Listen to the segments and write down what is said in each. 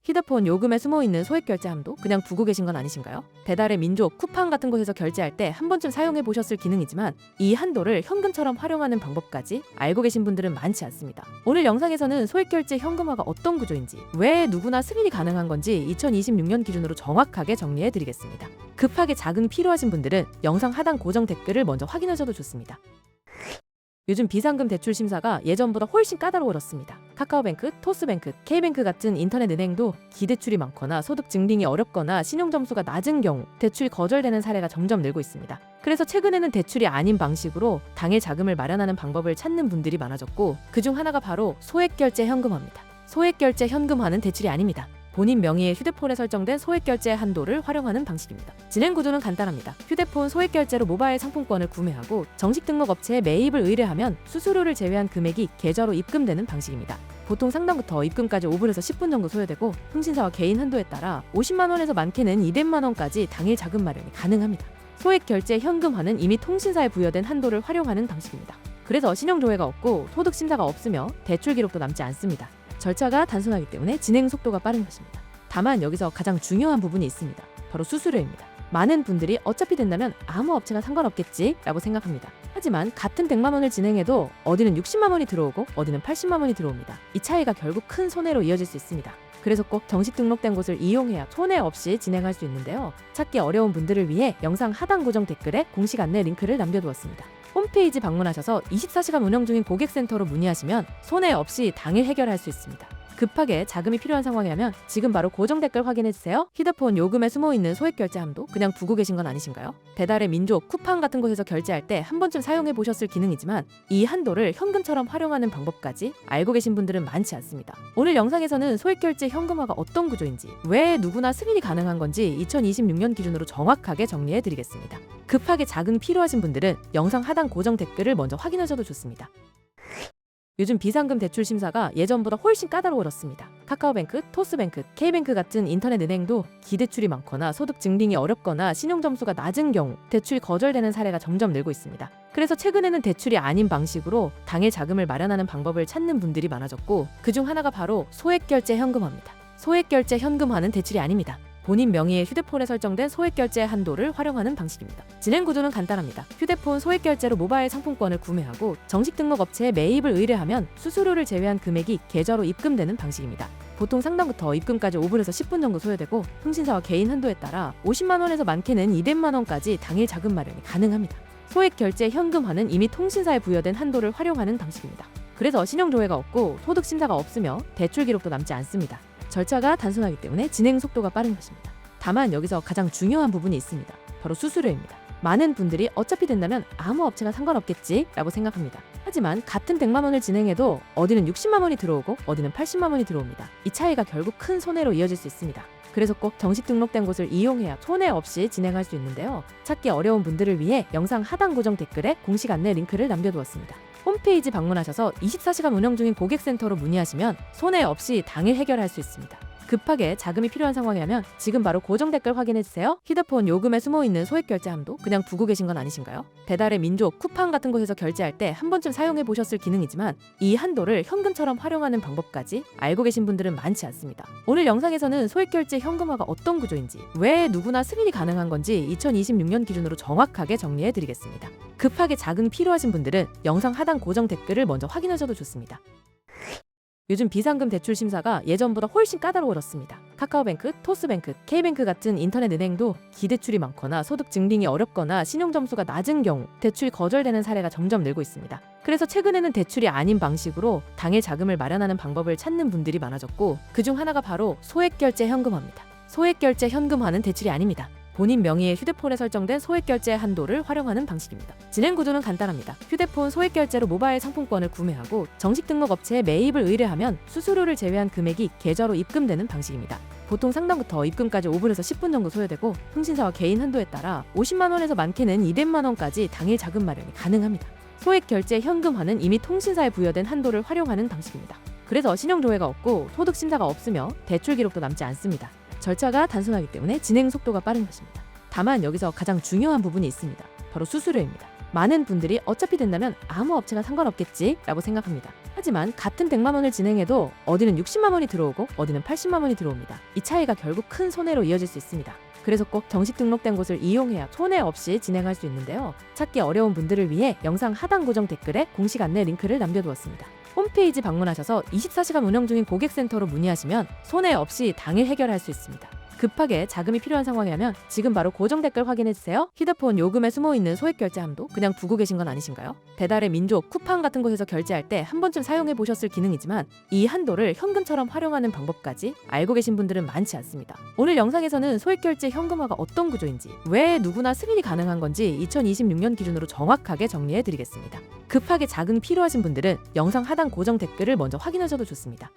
휴대폰 요금에 숨어있는 소액결제 함도 그냥 두고 계신 건 아니신가요? 배달의 민족, 쿠팡 같은 곳에서 결제할 때 한 번쯤 사용해 보셨을 기능이지만 이 한도를 현금처럼 활용하는 방법까지 알고 계신 분들은 많지 않습니다. 오늘 영상에서는 소액결제 현금화가 어떤 구조인지, 왜 누구나 승인이 가능한 건지 2026년 기준으로 정확하게 정리해 드리겠습니다. 급하게 자금이 필요하신 분들은 영상 하단 고정 댓글을 먼저 확인하셔도 좋습니다. 요즘 비상금 대출 심사가 예전보다 훨씬 까다로워졌습니다. 카카오뱅크, 토스뱅크, K뱅크 같은 인터넷 은행도 기대출이 많거나 소득 증빙이 어렵거나 신용 점수가 낮은 경우 대출이 거절되는 사례가 점점 늘고 있습니다. 그래서 최근에는 대출이 아닌 방식으로 당일 자금을 마련하는 방법을 찾는 분들이 많아졌고, 그중 하나가 바로 소액결제 현금화입니다. 소액결제 현금화는 대출이 아닙니다. 본인 명의의 휴대폰에 설정된 소액결제 한도를 활용하는 방식입니다. 진행 구조는 간단합니다. 휴대폰 소액결제로 모바일 상품권을 구매하고 정식 등록 업체에 매입을 의뢰하면 수수료를 제외한 금액이 계좌로 입금되는 방식입니다. 보통 상담부터 입금까지 5분에서 10분 정도 소요되고, 통신사와 개인 한도에 따라 50만 원에서 많게는 200만 원까지 당일 자금 마련이 가능합니다. 소액결제 현금화는 이미 통신사에 부여된 한도를 활용하는 방식입니다. 그래서 신용조회가 없고 소득 심사가 없으며 대출 기록도 남지 않습니다. 절차가 단순하기 때문에 진행 속도가 빠른 것입니다. 다만 여기서 가장 중요한 부분이 있습니다. 바로 수수료입니다. 많은 분들이 어차피 된다면 아무 업체나 상관없겠지 라고 생각합니다. 하지만 같은 100만 원을 진행해도 어디는 60만 원이 들어오고 어디는 80만 원이 들어옵니다. 이 차이가 결국 큰 손해로 이어질 수 있습니다. 그래서 꼭 정식 등록된 곳을 이용해야 손해 없이 진행할 수 있는데요. 찾기 어려운 분들을 위해 영상 하단 고정 댓글에 공식 안내 링크를 남겨두었습니다. 홈페이지 방문하셔서 24시간 운영 중인 고객센터로 문의하시면 손해 없이 당일 해결할 수 있습니다. 급하게 자금이 필요한 상황이라면 지금 바로 고정 댓글 확인해주세요. 휴대폰 요금에 숨어있는 소액결제 함도 그냥 두고 계신 건 아니신가요? 배달의 민족, 쿠팡 같은 곳에서 결제할 때 한 번쯤 사용해 보셨을 기능이지만 이 한도를 현금처럼 활용하는 방법까지 알고 계신 분들은 많지 않습니다. 오늘 영상에서는 소액결제 현금화가 어떤 구조인지, 왜 누구나 승인이 가능한 건지 2026년 기준으로 정확하게 정리해 드리겠습니다. 급하게 자금이 필요하신 분들은 영상 하단 고정 댓글을 먼저 확인하셔도 좋습니다. 요즘 비상금 대출 심사가 예전보다 훨씬 까다로워졌습니다. 카카오뱅크, 토스뱅크, K뱅크 같은 인터넷 은행도 기대출이 많거나 소득 증빙이 어렵거나 신용 점수가 낮은 경우 대출이 거절되는 사례가 점점 늘고 있습니다. 그래서 최근에는 대출이 아닌 방식으로 당일 자금을 마련하는 방법을 찾는 분들이 많아졌고, 그중 하나가 바로 소액결제 현금화입니다. 소액결제 현금화는 대출이 아닙니다. 본인 명의의 휴대폰에 설정된 소액결제 한도를 활용하는 방식입니다. 진행 구조는 간단합니다. 휴대폰 소액결제로 모바일 상품권을 구매하고 정식 등록 업체에 매입을 의뢰하면 수수료를 제외한 금액이 계좌로 입금되는 방식입니다. 보통 상담부터 입금까지 5분에서 10분 정도 소요되고, 통신사와 개인 한도에 따라 50만 원에서 많게는 200만 원까지 당일 자금 마련이 가능합니다. 소액결제 현금화는 이미 통신사에 부여된 한도를 활용하는 방식입니다. 그래서 신용조회가 없고 소득 심사가 없으며 대출 기록도 남지 않습니다. 절차가 단순하기 때문에 진행 속도가 빠른 것입니다. 다만 여기서 가장 중요한 부분이 있습니다. 바로 수수료입니다. 많은 분들이 어차피 된다면 아무 업체나 상관없겠지 라고 생각합니다. 하지만 같은 100만 원을 진행해도 어디는 60만 원이 들어오고 어디는 80만 원이 들어옵니다. 이 차이가 결국 큰 손해로 이어질 수 있습니다. 그래서 꼭 정식 등록된 곳을 이용해야 손해 없이 진행할 수 있는데요. 찾기 어려운 분들을 위해 영상 하단 고정 댓글에 공식 안내 링크를 남겨두었습니다. 홈페이지 방문하셔서 24시간 운영 중인 고객센터로 문의하시면 손해 없이 당일 해결할 수 있습니다. 급하게 자금이 필요한 상황이라면 지금 바로 고정 댓글 확인해주세요. 휴대폰 요금에 숨어있는 소액결제 함도 그냥 두고 계신 건 아니신가요? 배달의 민족, 쿠팡 같은 곳에서 결제할 때 한 번쯤 사용해 보셨을 기능이지만 이 한도를 현금처럼 활용하는 방법까지 알고 계신 분들은 많지 않습니다. 오늘 영상에서는 소액결제 현금화가 어떤 구조인지, 왜 누구나 승인이 가능한 건지 2026년 기준으로 정확하게 정리해 드리겠습니다. 급하게 자금이 필요하신 분들은 영상 하단 고정 댓글을 먼저 확인하셔도 좋습니다. 요즘 비상금 대출 심사가 예전보다 훨씬 까다로워졌습니다. 카카오뱅크, 토스뱅크, K뱅크 같은 인터넷 은행도 기대출이 많거나 소득 증빙이 어렵거나 신용 점수가 낮은 경우 대출이 거절되는 사례가 점점 늘고 있습니다. 그래서 최근에는 대출이 아닌 방식으로 당일 자금을 마련하는 방법을 찾는 분들이 많아졌고, 그중 하나가 바로 소액결제 현금화입니다. 소액결제 현금화는 대출이 아닙니다. 본인 명의의 휴대폰에 설정된 소액결제 한도를 활용하는 방식입니다. 진행 구조는 간단합니다. 휴대폰 소액결제로 모바일 상품권을 구매하고 정식 등록 업체에 매입을 의뢰하면 수수료를 제외한 금액이 계좌로 입금되는 방식입니다. 보통 상담부터 입금까지 5분에서 10분 정도 소요되고, 통신사와 개인 한도에 따라 50만 원에서 많게는 200만 원까지 당일 자금 마련이 가능합니다. 소액결제 현금화는 이미 통신사에 부여된 한도를 활용하는 방식입니다. 그래서 신용조회가 없고 소득 심사가 없으며 대출 기록도 남지 않습니다. 절차가 단순하기 때문에 진행 속도가 빠른 것입니다. 다만 여기서 가장 중요한 부분이 있습니다. 바로 수수료입니다. 많은 분들이 어차피 된다면 아무 업체나 상관없겠지 라고 생각합니다. 하지만 같은 100만 원을 진행해도 어디는 60만 원이 들어오고 어디는 80만 원이 들어옵니다. 이 차이가 결국 큰 손해로 이어질 수 있습니다. 그래서 꼭 정식 등록된 곳을 이용해야 손해 없이 진행할 수 있는데요. 찾기 어려운 분들을 위해 영상 하단 고정 댓글에 공식 안내 링크를 남겨두었습니다. 홈페이지 방문하셔서 24시간 운영 중인 고객센터로 문의하시면 손해 없이 당일 해결할 수 있습니다. 급하게 자금이 필요한 상황이라면 지금 바로 고정 댓글 확인해주세요. 휴대폰 요금에 숨어있는 소액 결제함도 그냥 두고 계신 건 아니신가요? 배달의 민족, 쿠팡 같은 곳에서 결제할 때 한 번쯤 사용해보셨을 기능이지만 이 한도를 현금처럼 활용하는 방법까지 알고 계신 분들은 많지 않습니다. 오늘 영상에서는 소액 결제 현금화가 어떤 구조인지, 왜 누구나 승인이 가능한 건지 2026년 기준으로 정확하게 정리해드리겠습니다. 급하게 자금이 필요하신 분들은 영상 하단 고정 댓글을 먼저 확인하셔도 좋습니다.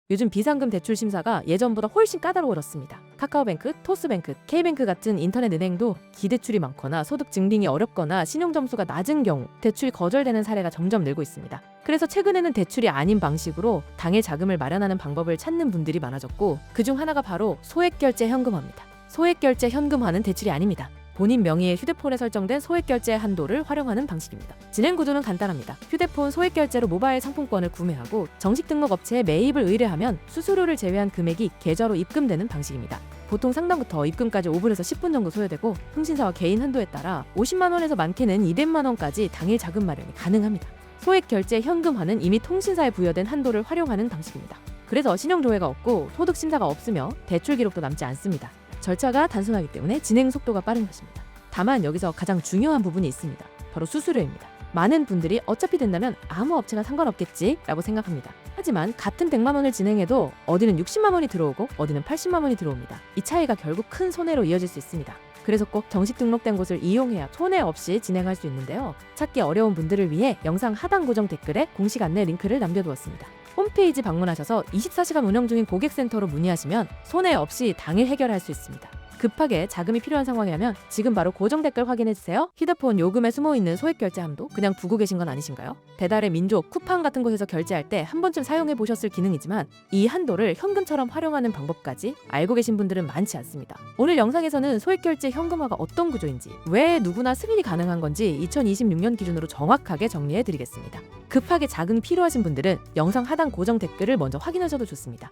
요즘 비상금 대출 심사가 예전보다 훨씬 까다로워졌습니다. 카카오뱅크, 토스뱅크, K뱅크 같은 인터넷 은행도 기대출이 많거나 소득 증빙이 어렵거나 신용 점수가 낮은 경우 대출이 거절되는 사례가 점점 늘고 있습니다. 그래서 최근에는 대출이 아닌 방식으로 당일 자금을 마련하는 방법을 찾는 분들이 많아졌고, 그중 하나가 바로 소액결제 현금화입니다. 소액결제 현금화는 대출이 아닙니다. 본인 명의의 휴대폰에 설정된 소액결제 한도를 활용하는 방식입니다. 진행 구조는 간단합니다. 휴대폰 소액결제로 모바일 상품권을 구매하고 정식 등록 업체에 매입을 의뢰하면 수수료를 제외한 금액이 계좌로 입금되는 방식입니다. 보통 상담부터 입금까지 5분에서 10분 정도 소요되고, 통신사와 개인 한도에 따라 50만 원에서 많게는 200만 원까지 당일 자금 마련이 가능합니다. 소액결제 현금화는 이미 통신사에 부여된 한도를 활용하는 방식입니다. 그래서 신용조회가 없고 소득 심사가 없으며 대출 기록도 남지 않습니다. 절차가 단순하기 때문에 진행 속도가 빠른 것입니다. 다만 여기서 가장 중요한 부분이 있습니다. 바로 수수료입니다. 많은 분들이 어차피 된다면 아무 업체나 상관없겠지 라고 생각합니다. 하지만 같은 100만 원을 진행해도 어디는 60만 원이 들어오고 어디는 80만 원이 들어옵니다. 이 차이가 결국 큰 손해로 이어질 수 있습니다. 그래서 꼭 정식 등록된 곳을 이용해야 손해 없이 진행할 수 있는데요. 찾기 어려운 분들을 위해 영상 하단 고정 댓글에 공식 안내 링크를 남겨두었습니다. 홈페이지 방문하셔서 24시간 운영 중인 고객센터로 문의하시면 손해 없이 당일 해결할 수 있습니다. 급하게 자금이 필요한 상황이라면 지금 바로 고정 댓글 확인해주세요. 휴대폰 요금에 숨어있는 소액 결제함도 그냥 두고 계신 건 아니신가요? 배달의 민족, 쿠팡 같은 곳에서 결제할 때 한 번쯤 사용해보셨을 기능이지만 이 한도를 현금처럼 활용하는 방법까지 알고 계신 분들은 많지 않습니다. 오늘 영상에서는 소액 결제 현금화가 어떤 구조인지, 왜 누구나 승인이 가능한 건지 2026년 기준으로 정확하게 정리해드리겠습니다. 급하게 자금이 필요하신 분들은 영상 하단 고정 댓글을 먼저 확인하셔도 좋습니다.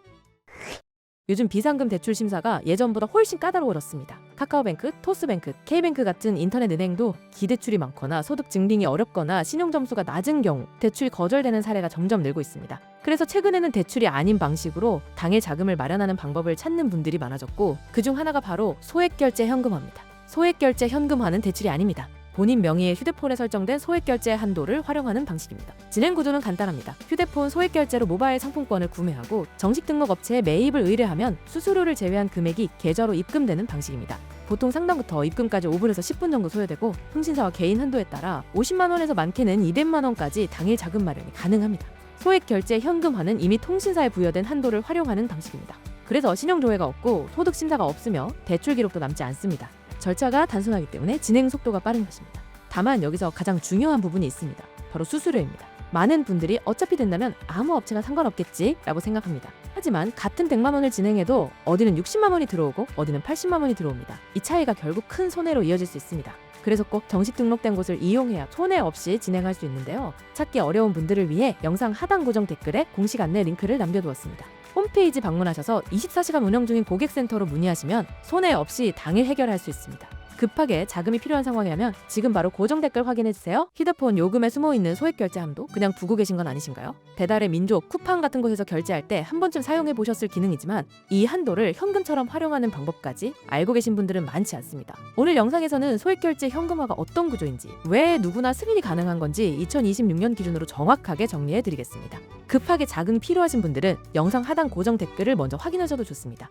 요즘 비상금 대출 심사가 예전보다 훨씬 까다로워졌습니다. 카카오뱅크, 토스뱅크, K뱅크 같은 인터넷 은행도 기대출이 많거나 소득 증빙이 어렵거나 신용 점수가 낮은 경우 대출이 거절되는 사례가 점점 늘고 있습니다. 그래서 최근에는 대출이 아닌 방식으로 당일 자금을 마련하는 방법을 찾는 분들이 많아졌고, 그중 하나가 바로 소액결제 현금화입니다. 소액결제 현금화는 대출이 아닙니다. 본인 명의의 휴대폰에 설정된 소액결제 한도를 활용하는 방식입니다. 진행 구조는 간단합니다. 휴대폰 소액결제로 모바일 상품권을 구매하고 정식 등록 업체에 매입을 의뢰하면 수수료를 제외한 금액이 계좌로 입금되는 방식입니다. 보통 상담부터 입금까지 5분에서 10분 정도 소요되고, 통신사와 개인 한도에 따라 50만 원에서 많게는 200만 원까지 당일 자금 마련이 가능합니다. 소액결제 현금화는 이미 통신사에 부여된 한도를 활용하는 방식입니다. 그래서 신용조회가 없고 소득 심사가 없으며 대출 기록도 남지 않습니다. 절차가 단순하기 때문에 진행 속도가 빠른 것입니다. 다만 여기서 가장 중요한 부분이 있습니다. 바로 수수료입니다. 많은 분들이 어차피 된다면 아무 업체나 상관없겠지 라고 생각합니다. 하지만 같은 100만 원을 진행해도 어디는 60만 원이 들어오고 어디는 80만 원이 들어옵니다. 이 차이가 결국 큰 손해로 이어질 수 있습니다. 그래서 꼭 정식 등록된 곳을 이용해야 손해 없이 진행할 수 있는데요. 찾기 어려운 분들을 위해 영상 하단 고정 댓글에 공식 안내 링크를 남겨두었습니다. 홈페이지 방문하셔서 24시간 운영 중인 고객센터로 문의하시면 손해 없이 당일 해결할 수 있습니다. 급하게 자금이 필요한 상황이라면 지금 바로 고정 댓글 확인해주세요. 휴대폰 요금에 숨어있는 소액 결제함도 그냥 두고 계신 건 아니신가요? 배달의 민족, 쿠팡 같은 곳에서 결제할 때 한 번쯤 사용해보셨을 기능이지만 이 한도를 현금처럼 활용하는 방법까지 알고 계신 분들은 많지 않습니다. 오늘 영상에서는 소액 결제 현금화가 어떤 구조인지, 왜 누구나 승인이 가능한 건지 2026년 기준으로 정확하게 정리해드리겠습니다. 급하게 자금이 필요하신 분들은 영상 하단 고정 댓글을 먼저 확인하셔도 좋습니다.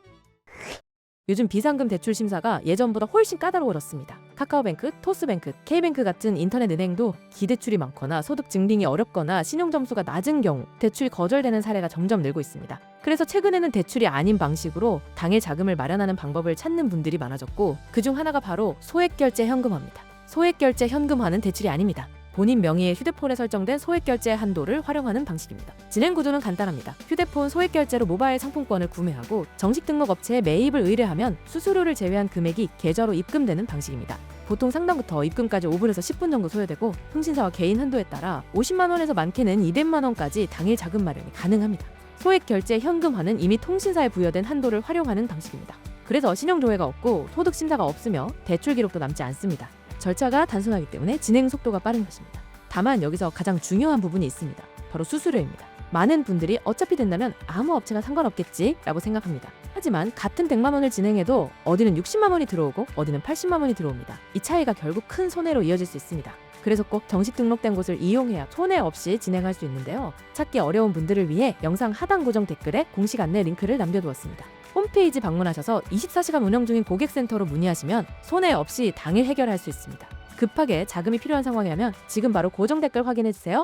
요즘 비상금 대출 심사가 예전보다 훨씬 까다로워졌습니다. 카카오뱅크, 토스뱅크, K뱅크 같은 인터넷 은행도 기대출이 많거나 소득 증빙이 어렵거나 신용 점수가 낮은 경우 대출이 거절되는 사례가 점점 늘고 있습니다. 그래서 최근에는 대출이 아닌 방식으로 당일 자금을 마련하는 방법을 찾는 분들이 많아졌고, 그중 하나가 바로 소액결제 현금화입니다. 소액결제 현금화는 대출이 아닙니다. 본인 명의의 휴대폰에 설정된 소액결제 한도를 활용하는 방식입니다. 진행 구조는 간단합니다. 휴대폰 소액결제로 모바일 상품권을 구매하고 정식 등록 업체에 매입을 의뢰하면 수수료를 제외한 금액이 계좌로 입금되는 방식입니다. 보통 상담부터 입금까지 5분에서 10분 정도 소요되고 통신사와 개인 한도에 따라 50만 원에서 많게는 200만 원까지 당일 자금 마련이 가능합니다. 소액 결제 현금화는 이미 통신사에 부여된 한도를 활용하는 방식입니다. 그래서 신용 조회가 없고 소득 심사가 없으며 대출 기록도 남지 않습니다. 절차가 단순하기 때문에 진행 속도가 빠른 것입니다. 다만 여기서 가장 중요한 부분이 있습니다. 바로 수수료입니다. 많은 분들이 어차피 된다면 아무 업체나 상관없겠지 라고 생각합니다. 하지만 같은 100만 원을 진행해도 어디는 60만 원이 들어오고 어디는 80만 원이 들어옵니다. 이 차이가 결국 큰 손해로 이어질 수 있습니다. 그래서 꼭 정식 등록된 곳을 이용해야 손해 없이 진행할 수 있는데요. 찾기 어려운 분들을 위해 영상 하단 고정 댓글에 공식 안내 링크를 남겨두었습니다. 홈페이지 방문하셔서 24시간 운영 중인 고객센터로 문의하시면 손해 없이 당일 해결할 수 있습니다. 급하게 자금이 필요한 상황이라면 지금 바로 고정 댓글 확인해주세요.